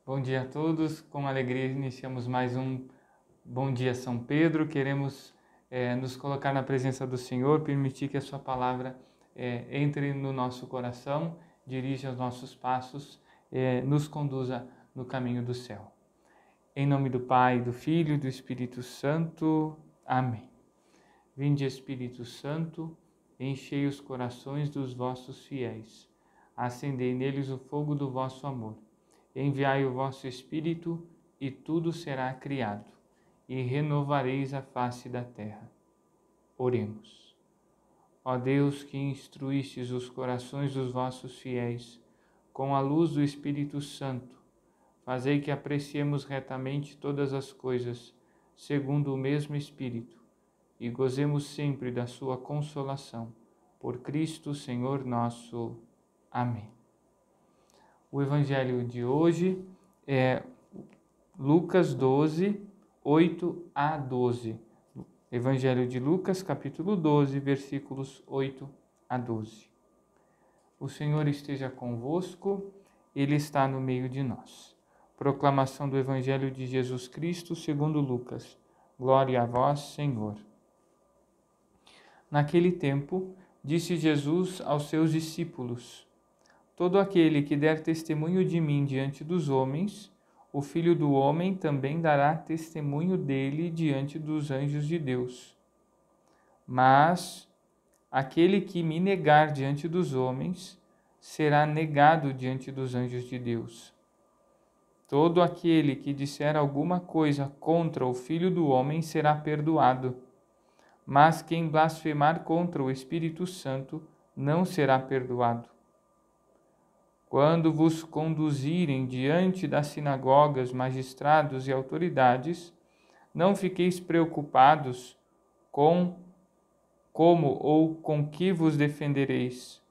Bom dia a todos, com alegria iniciamos mais um Bom Dia São Pedro. Queremos nos colocar na presença do Senhor, permitir que a sua palavra entre no nosso coração, dirija os nossos passos, nos conduza no caminho do céu. Em nome do Pai, do Filho e do Espírito Santo. Amém. Vinde, Espírito Santo, enchei os corações dos vossos fiéis, acendei neles o fogo do vosso amor. Enviai o vosso Espírito, e tudo será criado, e renovareis a face da terra. Oremos. Ó Deus, que instruístes os corações dos vossos fiéis, com a luz do Espírito Santo, fazei que apreciemos retamente todas as coisas, segundo o mesmo Espírito, e gozemos sempre da sua consolação. Por Cristo, Senhor nosso. Amém. O evangelho de hoje é Lucas 12, 8 a 12. Evangelho de Lucas, capítulo 12, versículos 8 a 12. O Senhor esteja convosco, Ele está no meio de nós. Proclamação do Evangelho de Jesus Cristo segundo Lucas. Glória a vós, Senhor. Naquele tempo, disse Jesus aos seus discípulos: todo aquele que der testemunho de mim diante dos homens, o Filho do Homem também dará testemunho dele diante dos anjos de Deus. Mas aquele que me negar diante dos homens, será negado diante dos anjos de Deus. Todo aquele que disser alguma coisa contra o Filho do Homem será perdoado, mas quem blasfemar contra o Espírito Santo não será perdoado. Quando vos conduzirem diante das sinagogas, magistrados e autoridades, não fiqueis preocupados com como ou com que vos defendereis,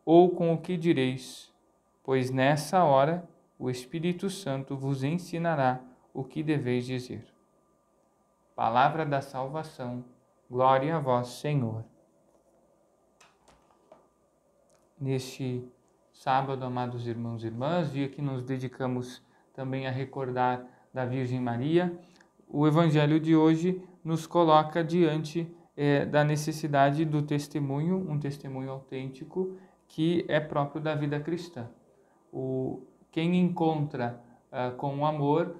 ou com o que direis, pois nessa hora o Espírito Santo vos ensinará o que deveis dizer. Palavra da salvação, glória a vós, Senhor. Neste sábado, amados irmãos e irmãs, dia que nos dedicamos também a recordar da Virgem Maria, o Evangelho de hoje nos coloca diante da necessidade do testemunho, um testemunho autêntico que é próprio da vida cristã. Quem encontra com o amor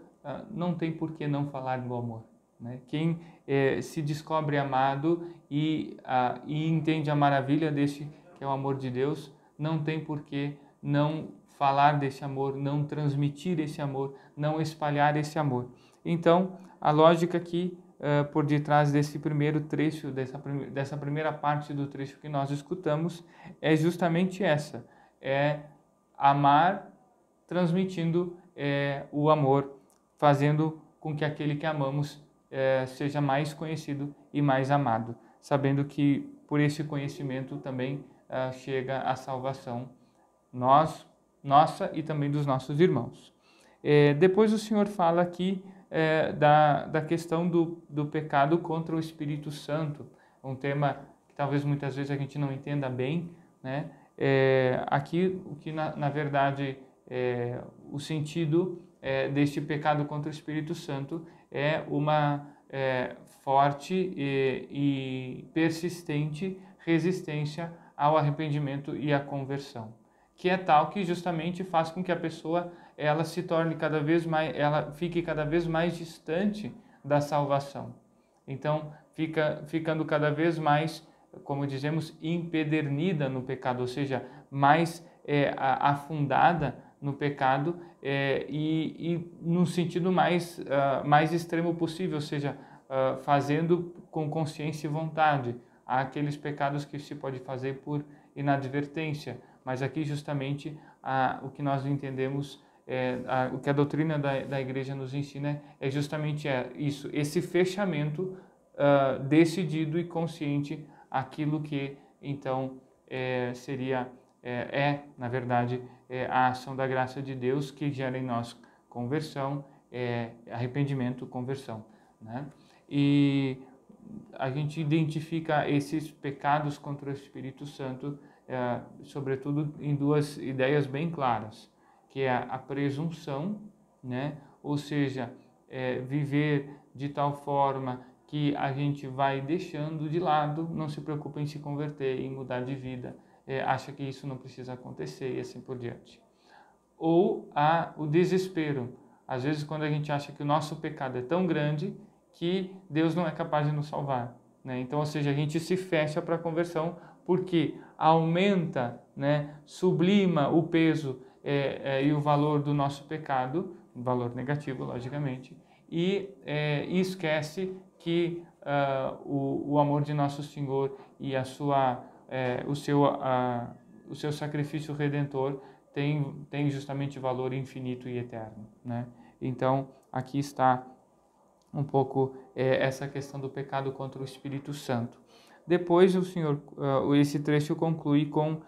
não tem por que não falar do amor. Né? Quem se descobre amado e entende a maravilha deste que é o amor de Deus, não tem por que não falar desse amor, não transmitir esse amor, não espalhar esse amor. Então, a lógica aqui por detrás desse primeiro trecho, dessa primeira parte do trecho que nós escutamos, é justamente essa, é amar transmitindo o amor, fazendo com que aquele que amamos seja mais conhecido e mais amado, sabendo que por esse conhecimento também chega a salvação nossa e também dos nossos irmãos. Depois o Senhor fala aqui da questão do pecado contra o Espírito Santo, um tema que talvez muitas vezes a gente não entenda bem, né? Aqui o que na verdade o sentido deste pecado contra o Espírito Santo é uma forte e persistente resistência ao arrependimento e à conversão, que é tal que justamente faz com que a pessoa ela se torne cada vez mais, ela fique cada vez mais distante da salvação. Então, ficando cada vez mais, como dizemos, empedernida no pecado, ou seja, mais afundada no pecado e no sentido mais extremo possível, ou seja, fazendo com consciência e vontade aqueles pecados que se pode fazer por inadvertência. Mas aqui justamente o que nós entendemos, o que a doutrina da igreja nos ensina é justamente isso, esse fechamento decidido e consciente aquilo que então seria, na verdade, a ação da graça de Deus que gera em nós conversão, arrependimento, conversão, né? E a gente identifica esses pecados contra o Espírito Santo, sobretudo em duas ideias bem claras, que é a presunção, né? Ou seja, viver de tal forma que a gente vai deixando de lado, não se preocupa em se converter, em mudar de vida, acha que isso não precisa acontecer e assim por diante. Ou o desespero, às vezes quando a gente acha que o nosso pecado é tão grande que Deus não é capaz de nos salvar, né? Então, ou seja, a gente se fecha para a conversão porque aumenta, né, sublima o peso e o valor do nosso pecado, valor negativo, logicamente, e esquece que o amor de nosso Senhor e o seu sacrifício redentor tem justamente valor infinito e eterno, né? Então, aqui está um pouco essa questão do pecado contra o Espírito Santo. Depois, esse trecho conclui com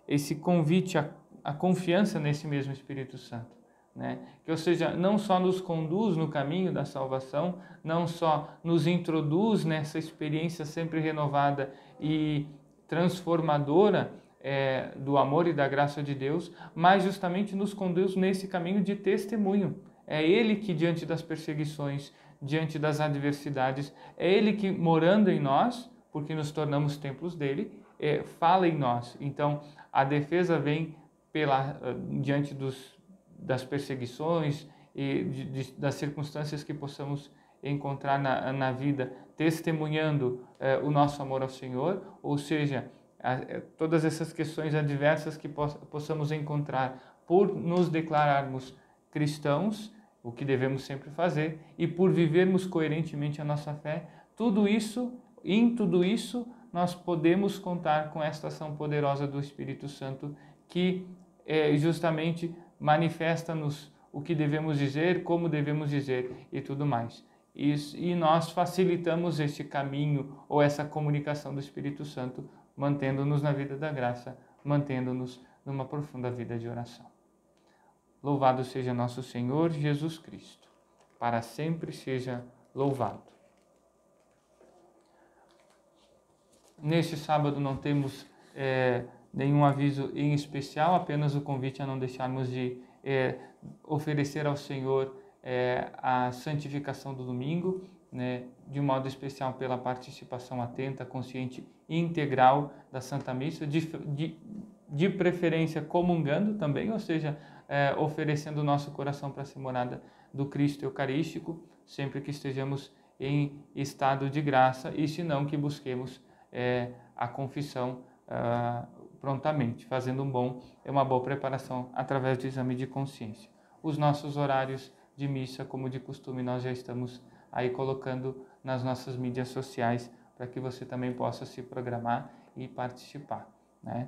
esse convite à confiança nesse mesmo Espírito Santo, né? Que, ou seja, não só nos conduz no caminho da salvação, não só nos introduz nessa experiência sempre renovada e transformadora do amor e da graça de Deus, mas justamente nos conduz nesse caminho de testemunho. É Ele que, diante das perseguições, diante das adversidades, é Ele que, morando em nós, porque nos tornamos templos dele, fala em nós. Então, a defesa vem diante das perseguições e das circunstâncias que possamos encontrar na vida, testemunhando o nosso amor ao Senhor, ou seja, todas essas questões adversas que possamos encontrar por nos declararmos cristãos, o que devemos sempre fazer, e por vivermos coerentemente a nossa fé, em tudo isso, nós podemos contar com esta ação poderosa do Espírito Santo, que justamente manifesta-nos o que devemos dizer, como devemos dizer e tudo mais. E nós facilitamos este caminho ou essa comunicação do Espírito Santo, mantendo-nos na vida da graça, mantendo-nos numa profunda vida de oração. Louvado seja nosso Senhor Jesus Cristo, para sempre seja louvado. Neste sábado não temos nenhum aviso em especial, apenas o convite a não deixarmos de oferecer ao Senhor a santificação do domingo, né, de um modo especial pela participação atenta, consciente e integral da Santa Missa, de preferência comungando também, ou seja, oferecendo o nosso coração para ser morada do Cristo Eucarístico, sempre que estejamos em estado de graça, e se não, que busquemos a confissão prontamente, fazendo uma boa preparação através do exame de consciência. Os nossos horários de missa, como de costume, nós já estamos aí colocando nas nossas mídias sociais, para que você também possa se programar e participar, né?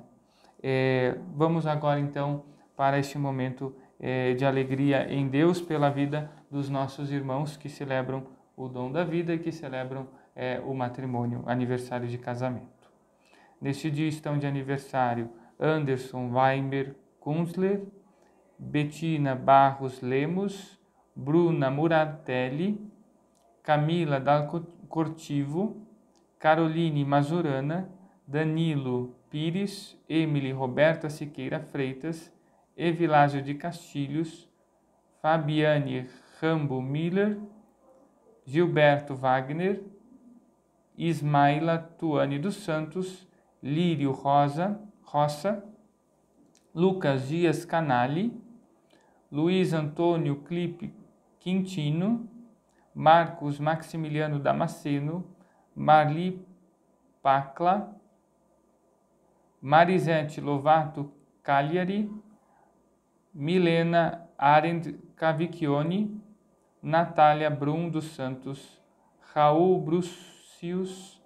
Vamos agora então para este momento de alegria em Deus pela vida dos nossos irmãos que celebram o dom da vida e que celebram o matrimônio, aniversário de casamento. Neste dia estão de aniversário Anderson Weimer Kunzler, Bettina Barros Lemos, Bruna Muratelli, Camila Dal Cortivo, Caroline Mazurana, Danilo Pires, Emily Roberta Siqueira Freitas, Evilásio de Castilhos, Fabiane Rambo Miller, Gilberto Wagner, Ismaila Tuane dos Santos, Lírio Roça, Lucas Dias Canali, Luiz Antônio Clipe Quintino, Marcos Maximiliano Damasceno, Marli Pacla, Marisete Lovato Cagliari, Milena Arend Cavicchioni, Natália Brum dos Santos, Raul Brucius,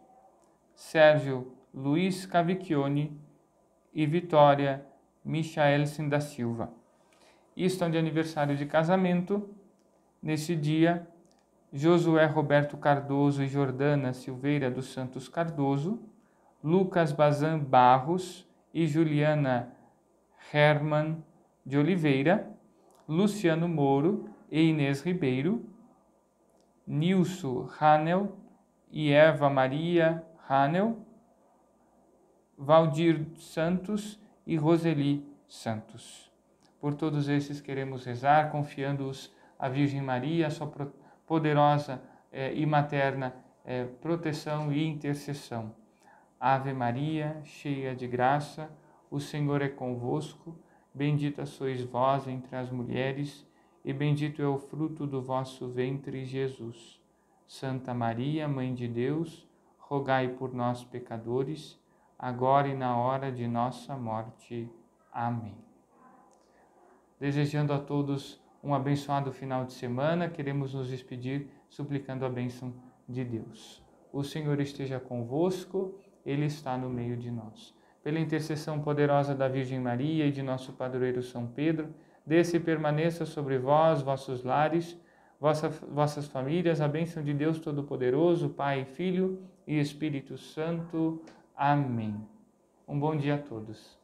Sérgio Luiz Cavicchioni e Vitória Michaelsen da Silva. E estão de aniversário de casamento, nesse dia, Josué Roberto Cardoso e Jordana Silveira dos Santos Cardoso, Lucas Bazan Barros e Juliana Herman de Oliveira, Luciano Moro e Inês Ribeiro, Nilson Hanel e Eva Maria Hanel, Valdir Santos e Roseli Santos. Por todos esses queremos rezar, confiando-os à Virgem Maria, a sua poderosa e materna proteção e intercessão. Ave Maria, cheia de graça, o Senhor é convosco, bendita sois vós entre as mulheres, e bendito é o fruto do vosso ventre, Jesus. Santa Maria, Mãe de Deus, rogai por nós, pecadores, agora e na hora de nossa morte. Amém. Desejando a todos um abençoado final de semana, queremos nos despedir suplicando a bênção de Deus. O Senhor esteja convosco, Ele está no meio de nós. Pela intercessão poderosa da Virgem Maria e de nosso padroeiro São Pedro, desça e permaneça sobre vós, vossos lares, vossas famílias, a bênção de Deus Todo-Poderoso, Pai, Filho e Espírito Santo. Amém. Um bom dia a todos.